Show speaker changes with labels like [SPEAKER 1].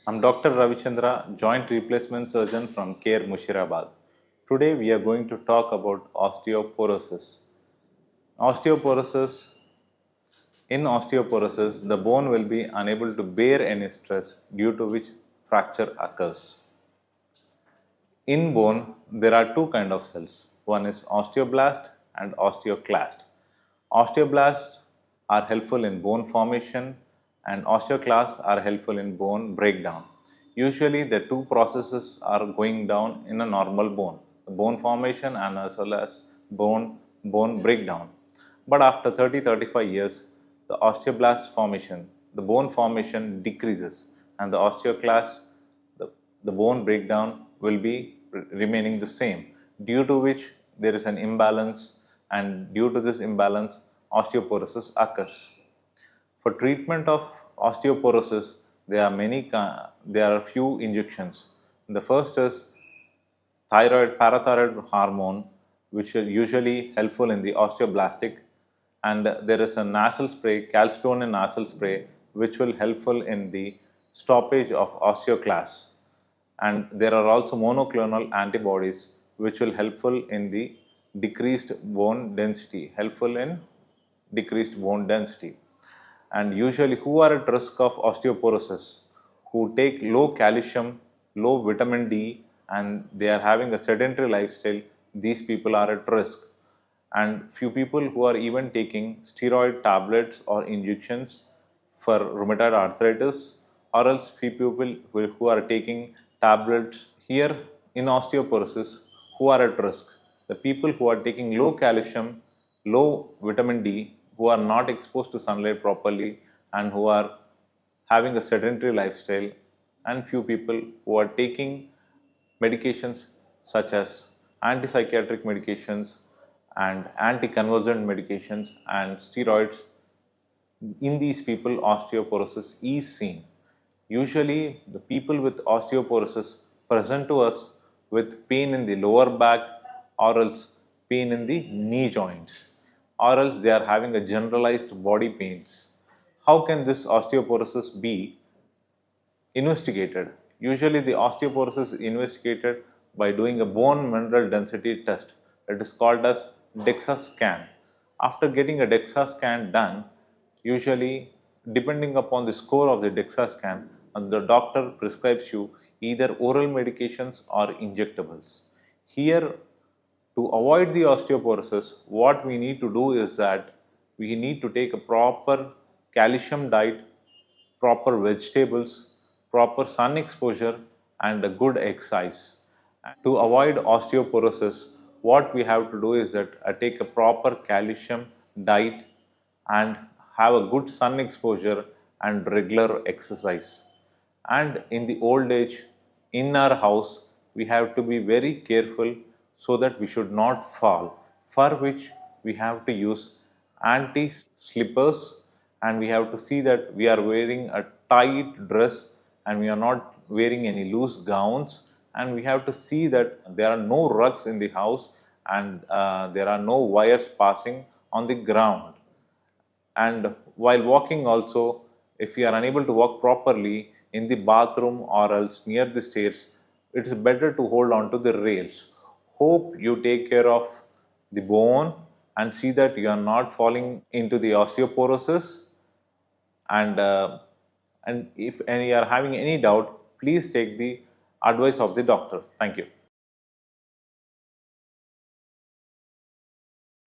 [SPEAKER 1] I'm Dr. Ravi Chandra, Joint Replacement Surgeon from CARE Musheerabad. Today we are going to talk about osteoporosis. Osteoporosis. In osteoporosis, the bone will be unable to bear any stress due to which fracture occurs. In bone, there are two kinds of cells. One is osteoblast and osteoclast. Osteoblasts are helpful in bone formation and osteoclasts are helpful in bone breakdown. Usually the two processes are going down in a normal bone, bone formation and as well as bone breakdown. But after 30-35 years, the osteoblast formation, the bone formation decreases and the osteoclast, the bone breakdown will be remaining the same, due to which there is an imbalance, and due to this imbalance osteoporosis occurs. For treatment of osteoporosis, there are few injections. The first is parathyroid hormone, which is usually helpful in the osteoblastic, and there is a nasal spray, calcitonin nasal spray, which will helpful in the stoppage of osteoclasts. And there are also monoclonal antibodies which will helpful in the helpful in decreased bone density. And usually who are at risk of osteoporosis, who take low calcium, low vitamin D, and they are having a sedentary lifestyle, these people are at risk. And few people who are even taking steroid tablets or injections for rheumatoid arthritis, or else few people who are taking tablets here in osteoporosis, who are at risk. The people who are taking low calcium, low vitamin D, who are not exposed to sunlight properly and who are having a sedentary lifestyle, and few people who are taking medications such as antipsychiatric medications and anticonvulsant medications and steroids. In these people, osteoporosis is seen. Usually, the people with osteoporosis present to us with pain in the lower back, or else pain in the knee joints, or else they are having a generalized body pains. How can this osteoporosis be investigated? Usually, the osteoporosis is investigated by doing a bone mineral density test. It is called as DEXA scan. After getting a DEXA scan done, usually depending upon the score of the DEXA scan, the doctor prescribes you either oral medications or injectables. Here, to avoid the osteoporosis, what we need to do is that we need to take a proper calcium diet, proper vegetables, proper sun exposure, and a good exercise. To avoid osteoporosis, what we have to do is that take a proper calcium diet and have a good sun exposure and regular exercise. And in the old age, in our house, we have to be very careful so that we should not fall, for which we have to use anti slippers, and we have to see that we are wearing a tight dress and we are not wearing any loose gowns, and we have to see that there are no rugs in the house, and there are no wires passing on the ground. And while walking also, if you are unable to walk properly in the bathroom or else near the stairs, it is better to hold on to the rails. Hope you take care of the bone and see that you are not falling into the osteoporosis. And if you are having any doubt, please take the advice of the doctor. Thank you.